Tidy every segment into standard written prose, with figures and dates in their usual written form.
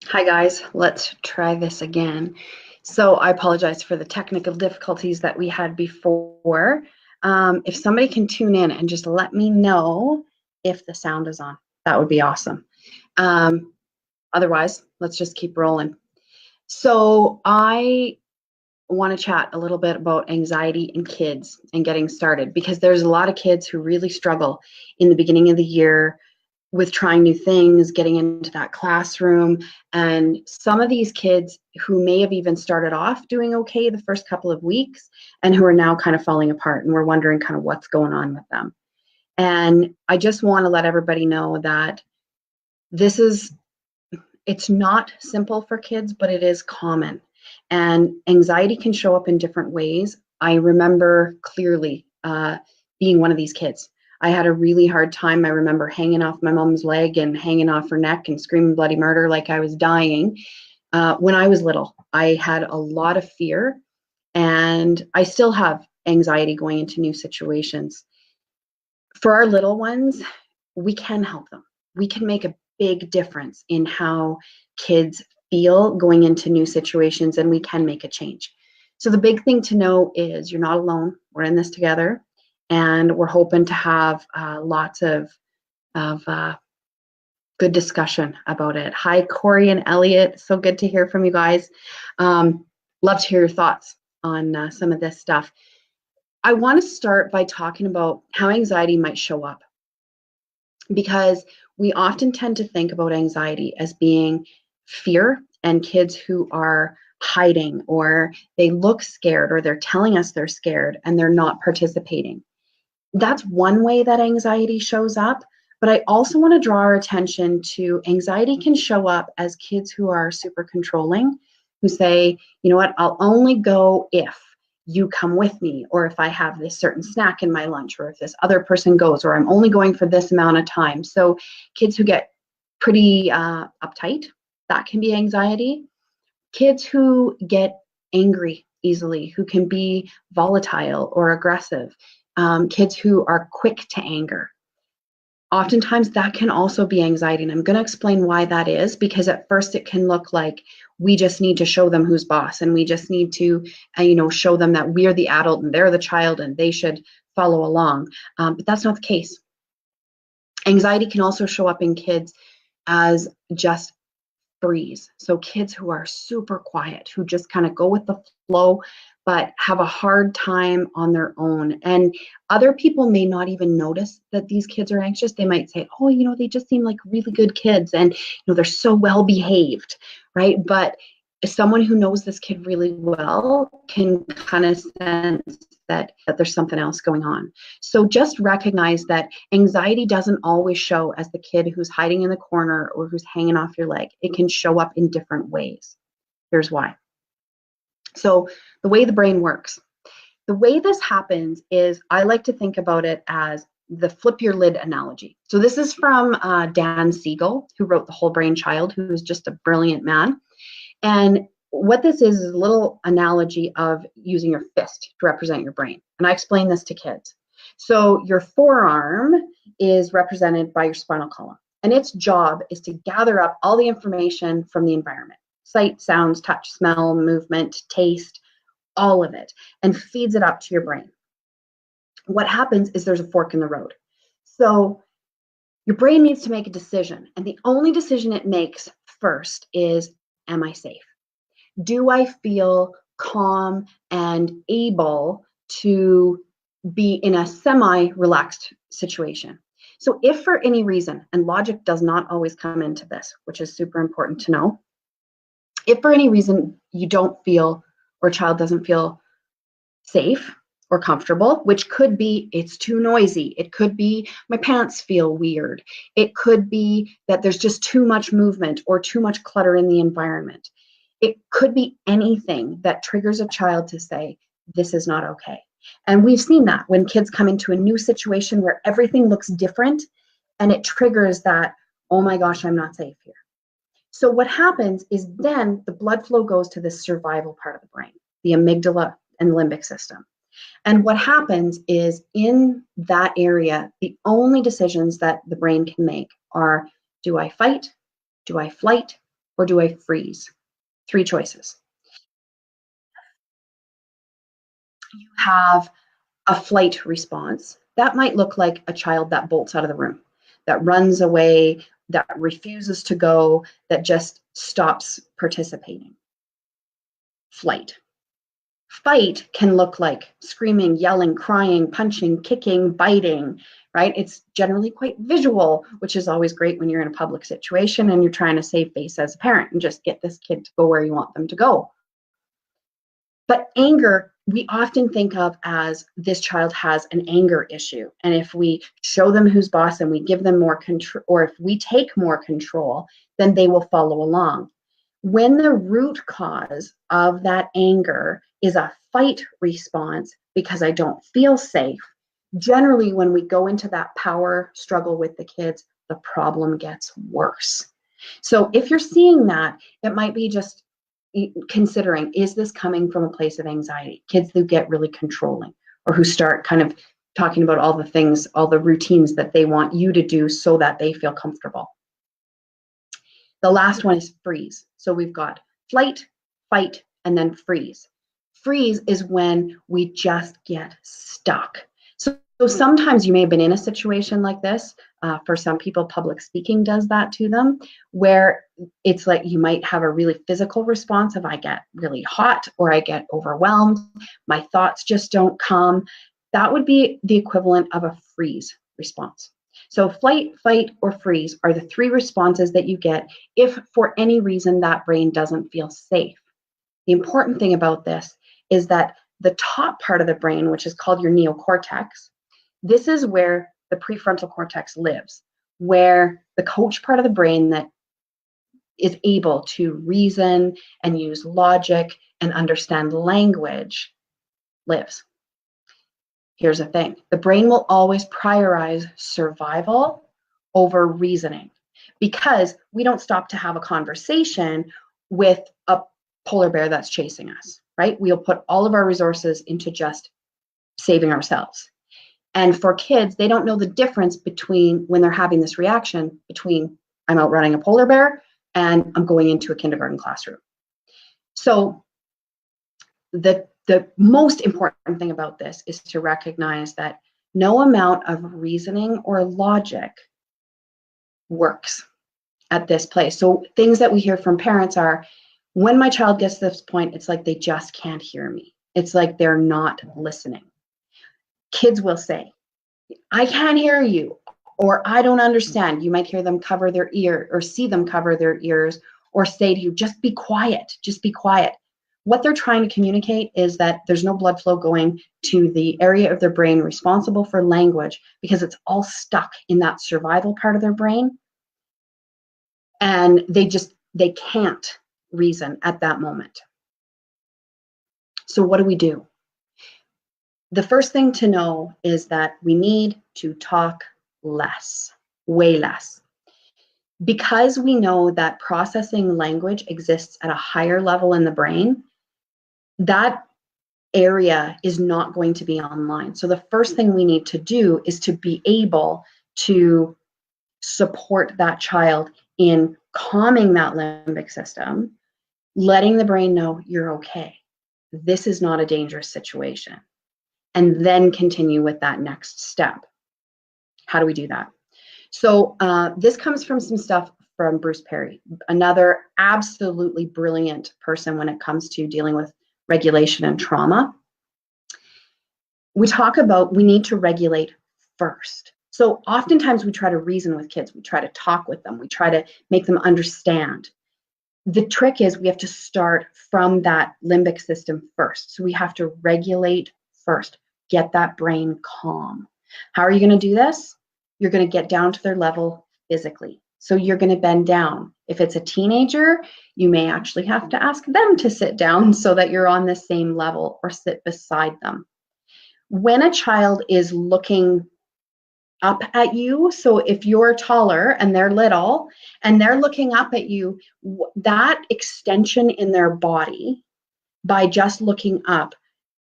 Hi guys, let's try this again. So I apologize for the technical difficulties that we had before. If somebody can tune in and just let me know if the sound is on, that would be awesome. Um, Otherwise, let's just keep rolling. So I want to chat a little bit about anxiety in kids and getting started because there's a lot of kids who really struggle in the beginning of the year with trying new things, getting into that classroom. And some of these kids who may have even started off doing okay the first couple of weeks and who are now kind of falling apart, and we're wondering kind of what's going on with them. And I just want to let everybody know that this is, it's not simple for kids, but it is common. And anxiety can show up in different ways. I remember clearly being one of these kids. I had a really hard time. I remember hanging off my mom's leg and hanging off her neck and screaming bloody murder like I was dying. When I was little, I had a lot of fear, and I still have anxiety going into new situations. For our little ones, we can help them. We can make a big difference in how kids feel going into new situations, and we can make a change. So the big thing to know is you're not alone. We're in this together, and we're hoping to have lots of good discussion about it. Hi, Corey and Elliot. So good to hear from you guys. Love to hear your thoughts on some of this stuff. I want to start by talking about how anxiety might show up, because we often tend to think about anxiety as being fear and kids who are hiding, or they look scared, or they're telling us they're scared and they're not participating. That's one way that anxiety shows up. But I also want to draw our attention to anxiety can show up as kids who are super controlling, who say, you know what, I'll only go if you come with me, or if I have this certain snack in my lunch, or if this other person goes, or I'm only going for this amount of time. So kids who get pretty uptight, that can be anxiety. Kids who get angry easily, who can be volatile or aggressive, kids who are quick to anger. Oftentimes that can also be anxiety. And I'm going to explain why that is, because at first it can look like we just need to show them who's boss, and we just need to, show them that we're the adult and they're the child and they should follow along. But that's not the case. Anxiety can also show up in kids as just freeze. So kids who are super quiet, who just kind of go with the flow, but have a hard time on their own. And other people may not even notice that these kids are anxious. They might say, oh, they just seem like really good kids, and they're so well behaved, right? But someone who knows this kid really well can kind of sense that there's something else going on. So just recognize that anxiety doesn't always show as the kid who's hiding in the corner or who's hanging off your leg. It can show up in different ways. Here's why. So the way the brain works. The way this happens is, I like to think about it as the flip your lid analogy. So this is from Dan Siegel, who wrote The Whole Brain Child, who's just a brilliant man. And what this is a little analogy of using your fist to represent your brain. And I explain this to kids. So your forearm is represented by your spinal column, and its job is to gather up all the information from the environment: sight, sounds, touch, smell, movement, taste, all of it, and feeds it up to your brain. What happens is there's a fork in the road. So your brain needs to make a decision, and the only decision it makes first is, am I safe? Do I feel calm and able to be in a semi-relaxed situation? So if for any reason, and logic does not always come into this, which is super important to know, if for any reason you don't feel, or a child doesn't feel safe or comfortable, which could be it's too noisy, it could be my pants feel weird, it could be that there's just too much movement or too much clutter in the environment. It could be anything that triggers a child to say, this is not okay. And we've seen that when kids come into a new situation where everything looks different, and it triggers that, oh my gosh, I'm not safe here. So what happens is then the blood flow goes to the survival part of the brain, the amygdala and limbic system. And what happens is, in that area, the only decisions that the brain can make are, do I fight? Do I flight? or do I freeze? 3 choices. You have a flight response. That might look like a child that bolts out of the room, that runs away, that refuses to go, that just stops participating. Flight. Fight can look like screaming, yelling, crying, punching, kicking, biting, right? It's generally quite visual, which is always great when you're in a public situation and you're trying to save face as a parent and just get this kid to go where you want them to go. But anger, we often think of as this child has an anger issue. And if we show them who's boss and we give them more control, or if we take more control, then they will follow along. When the root cause of that anger is a fight response because I don't feel safe, generally when we go into that power struggle with the kids, the problem gets worse. So if you're seeing that, it might be just considering, is this coming from a place of anxiety? Kids who get really controlling or who start kind of talking about all the things, all the routines that they want you to do so that they feel comfortable. The last one is freeze. So we've got flight, fight, and then freeze. Freeze is when we just get stuck. So sometimes you may have been in a situation like this. For some people, public speaking does that to them, where it's like you might have a really physical response if I get really hot or I get overwhelmed, my thoughts just don't come. That would be the equivalent of a freeze response. So flight, fight, or freeze are the 3 responses that you get if for any reason that brain doesn't feel safe. The important thing about this is that the top part of the brain, which is called your neocortex, this is where the prefrontal cortex lives, where the coach part of the brain that is able to reason and use logic and understand language lives. Here's the thing. The brain will always prioritize survival over reasoning because we don't stop to have a conversation with a polar bear that's chasing us, right? We'll put all of our resources into just saving ourselves. And for kids, they don't know the difference between when they're having this reaction between I'm outrunning a polar bear and I'm going into a kindergarten classroom. So the most important thing about this is to recognize that no amount of reasoning or logic works at this place. So things that we hear from parents are, when my child gets to this point, it's like they just can't hear me. It's like they're not listening. Kids will say, I can't hear you, or I don't understand. You might hear them cover their ear or see them cover their ears or say to you, just be quiet, just be quiet. What they're trying to communicate is that there's no blood flow going to the area of their brain responsible for language because it's all stuck in that survival part of their brain. And they can't reason at that moment. So what do we do? The first thing to know is that we need to talk less, way less. Because we know that processing language exists at a higher level in the brain, that area is not going to be online. So the first thing we need to do is to be able to support that child in calming that limbic system, letting the brain know you're okay. This is not a dangerous situation. And then continue with that next step. How do we do that? So this comes from some stuff from Bruce Perry, another absolutely brilliant person when it comes to dealing with regulation and trauma. We talk about we need to regulate first. So oftentimes we try to reason with kids, we try to talk with them, we try to make them understand. The trick is we have to start from that limbic system first. So we have to regulate first, get that brain calm. How are you going to do this? You're going to get down to their level physically. So you're going to bend down. If it's a teenager, you may actually have to ask them to sit down so that you're on the same level or sit beside them. When a child is looking up at you, so if you're taller and they're little and they're looking up at you, that extension in their body by just looking up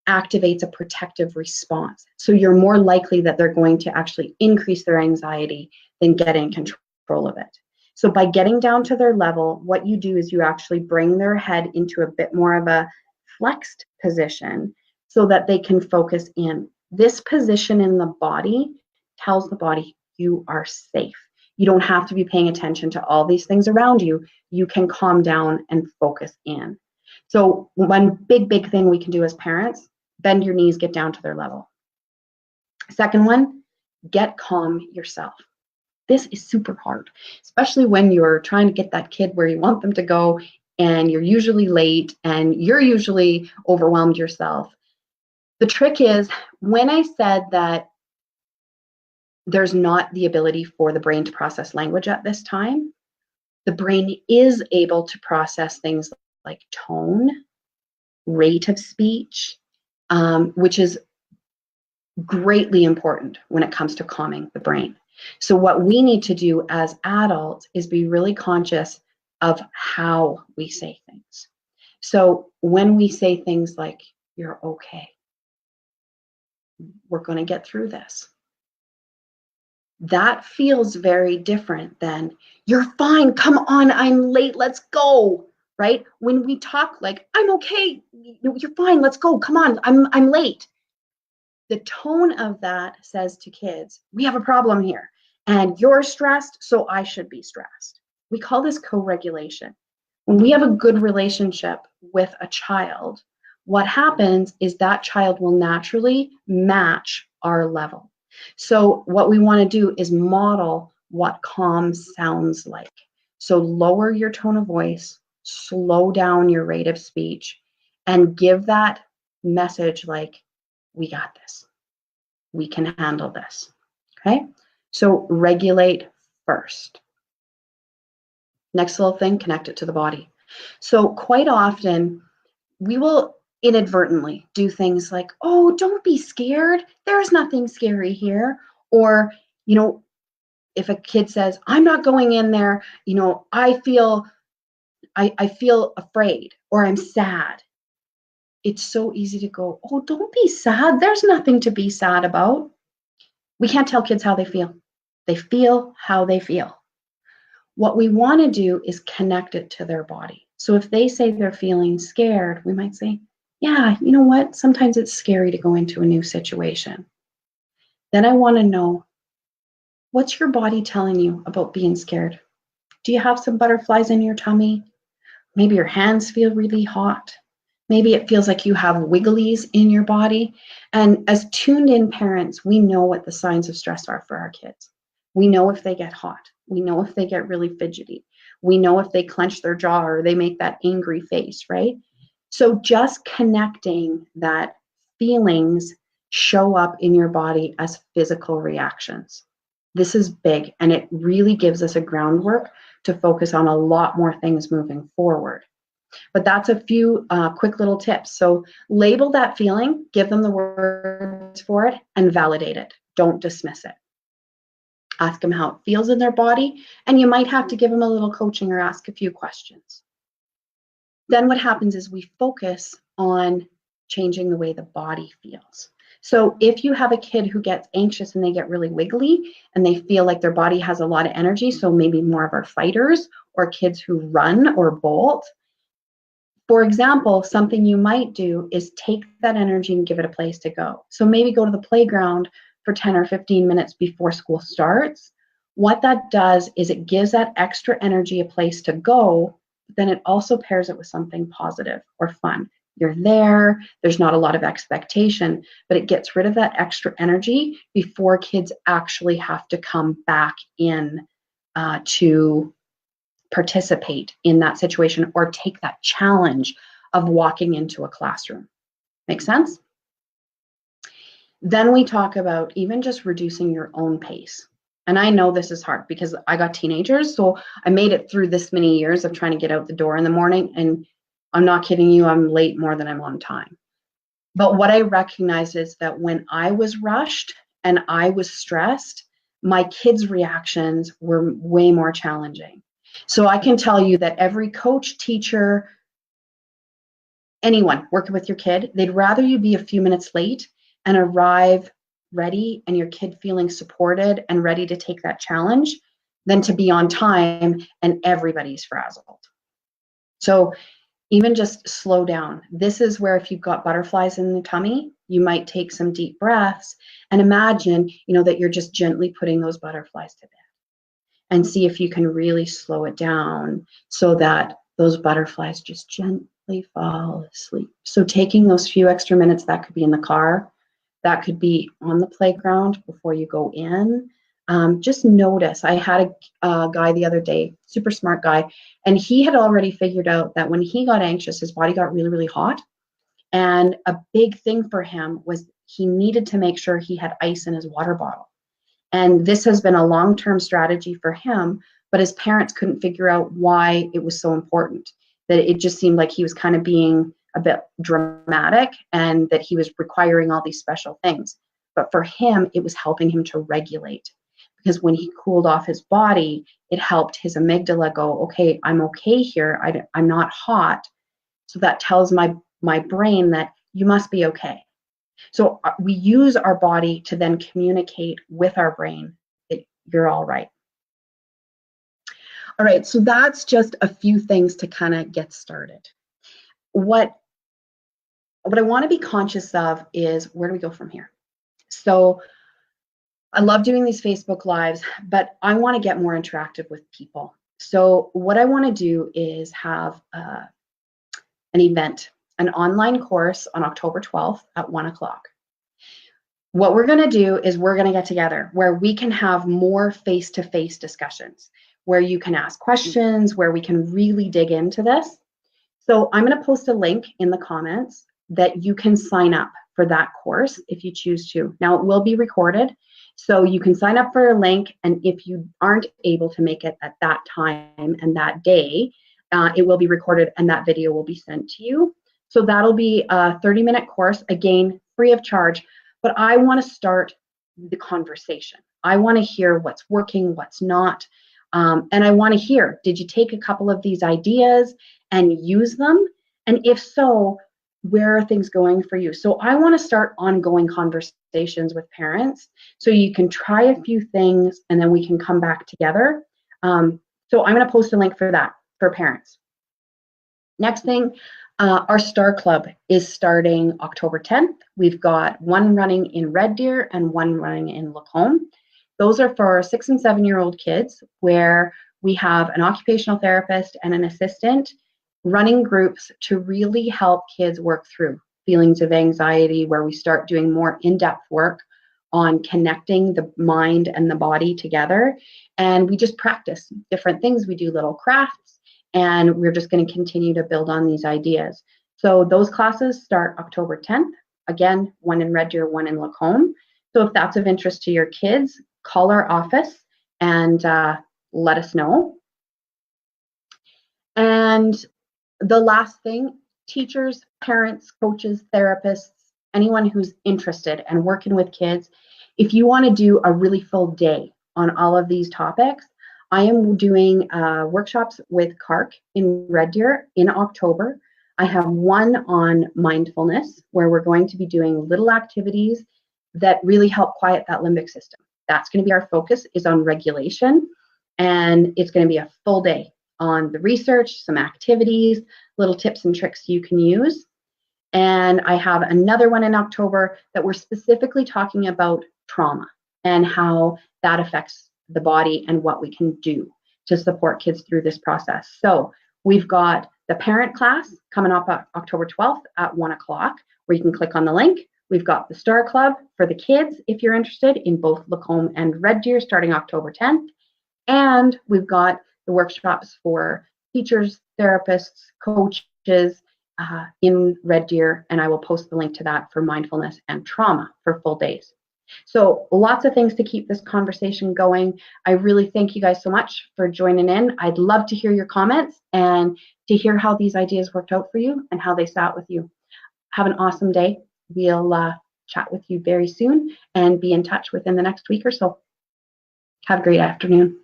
activates a protective response. So you're more likely that they're going to actually increase their anxiety than get in control of it. So by getting down to their level, what you do is you actually bring their head into a bit more of a flexed position so that they can focus in. This position in the body tells the body you are safe. You don't have to be paying attention to all these things around you. You can calm down and focus in. So one big thing we can do as parents, bend your knees, get down to their level. Second one, get calm yourself. This is super hard, especially when you're trying to get that kid where you want them to go and you're usually late and you're usually overwhelmed yourself. The trick is, when I said that there's not the ability for the brain to process language at this time, the brain is able to process things like tone, rate of speech, which is greatly important when it comes to calming the brain. So what we need to do as adults is be really conscious of how we say things. So when we say things like, you're okay, we're going to get through this, that feels very different than, you're fine, come on, I'm late, let's go, right? When we talk like, I'm okay, you're fine, let's go, come on, I'm late. The tone of that says to kids, we have a problem here and you're stressed, so I should be stressed. We call this co-regulation. When we have a good relationship with a child, what happens is that child will naturally match our level. So what we want to do is model what calm sounds like. So lower your tone of voice, slow down your rate of speech, and give that message like, we got this. We can handle this. Okay? So regulate first. Next little thing, connect it to the body. So quite often, we will inadvertently do things like, oh, don't be scared. There's nothing scary here. Or, if a kid says, I'm not going in there, I feel afraid or I'm sad. It's so easy to go, oh, don't be sad. There's nothing to be sad about. We can't tell kids how they feel. They feel how they feel. What we want to do is connect it to their body. So if they say they're feeling scared, we might say, yeah, you know what? Sometimes it's scary to go into a new situation. Then I want to know, what's your body telling you about being scared? Do you have some butterflies in your tummy? Maybe your hands feel really hot. Maybe it feels like you have wigglies in your body. And as tuned in parents, we know what the signs of stress are for our kids. We know if they get hot. We know if they get really fidgety. We know if they clench their jaw or they make that angry face, right? So just connecting that feelings show up in your body as physical reactions. This is big, and it really gives us a groundwork to focus on a lot more things moving forward. But that's a few quick little tips. So label that feeling, give them the words for it, and validate it. Don't dismiss it. Ask them how it feels in their body, and you might have to give them a little coaching or ask a few questions. Then what happens is we focus on changing the way the body feels. So if you have a kid who gets anxious and they get really wiggly and they feel like their body has a lot of energy, so maybe more of our fighters or kids who run or bolt, for example, something you might do is take that energy and give it a place to go. So maybe go to the playground for 10 or 15 minutes before school starts. What that does is it gives that extra energy a place to go, but then it also pairs it with something positive or fun. You're there, there's not a lot of expectation, but it gets rid of that extra energy before kids actually have to come back in to participate in that situation or take that challenge of walking into a classroom. Make sense? Then we talk about even just reducing your own pace. And I know this is hard because I got teenagers, so I made it through this many years of trying to get out the door in the morning, and I'm not kidding you, I'm late more than I'm on time. But what I recognize is that when I was rushed and I was stressed, my kids' reactions were way more challenging. So I can tell you that every coach, teacher, anyone working with your kid, they'd rather you be a few minutes late and arrive ready and your kid feeling supported and ready to take that challenge than to be on time and everybody's frazzled. So even just slow down. This is where if you've got butterflies in the tummy, you might take some deep breaths and imagine, that you're just gently putting those butterflies to bed, and see if you can really slow it down so that those butterflies just gently fall asleep. So taking those few extra minutes, that could be in the car, that could be on the playground before you go in. Just notice. I had a guy the other day, super smart guy, and he had already figured out that when he got anxious, his body got really, really hot. And a big thing for him was he needed to make sure he had ice in his water bottle. And this has been a long-term strategy for him, but his parents couldn't figure out why it was so important. That it just seemed like he was kind of being a bit dramatic and that he was requiring all these special things. But for him, it was helping him to regulate. Because when he cooled off his body, it helped his amygdala go, okay, I'm okay here. I'm not hot. So that tells my brain that you must be okay. So we use our body to then communicate with our brain that you're all right. All right, so that's just a few things to kind of get started. What I want to be conscious of is, where do we go from here? So I love doing these Facebook Lives, but I want to get more interactive with people. So what I want to do is have an event, an online course on October 12th at 1 o'clock. What we're going to do is we're going to get together where we can have more face-to-face discussions, where you can ask questions, where we can really dig into this. So I'm going to post a link in the comments that you can sign up for that course if you choose to. Now, it will be recorded, so you can sign up for a link, and if you aren't able to make it at that time and that day, it will be recorded and that video will be sent to you. So that'll be a 30-minute course, again, free of charge, but I want to start the conversation. I want to hear what's working, what's not, and I want to hear, did you take a couple of these ideas and use them? And if so, where are things going for you? So I want to start ongoing conversations with parents so you can try a few things and then we can come back together. So I'm going to post a link for that for parents. Next thing, our Star Club is starting October 10th. We've got one running in Red Deer and one running in Lacombe. Those are for 6 and 7-year-old kids, where we have an occupational therapist and an assistant running groups to really help kids work through feelings of anxiety, where we start doing more in-depth work on connecting the mind and the body together. And we just practice different things. We do little crafts, and we're just going to continue to build on these ideas. So those classes start October 10th. Again, one in Red Deer, one in Lacombe. So if that's of interest to your kids, call our office and let us know. And the last thing, teachers, parents, coaches, therapists, anyone who's interested and working with kids, if you want to do a really full day on all of these topics, I am doing workshops with CARC in Red Deer in October. I have one on mindfulness, where we're going to be doing little activities that really help quiet that limbic system. That's going to be our focus, is on regulation, and it's going to be a full day on the research, some activities, little tips and tricks you can use. And I have another one in October that we're specifically talking about trauma and how that affects the body and what we can do to support kids through this process. So we've got the parent class coming up October 12th at 1 o'clock, where you can click on the link. We've got the Star Club for the kids, if you're interested, in both Lacombe and Red Deer, starting October 10th. And we've got the workshops for teachers, therapists, coaches in Red Deer, and I will post the link to that for mindfulness and trauma for full days. So lots of things to keep this conversation going. I really thank you guys so much for joining in. I'd love to hear your comments and to hear how these ideas worked out for you and how they sat with you. Have an awesome day. We'll chat with you very soon and be in touch within the next week or so. Have a great afternoon.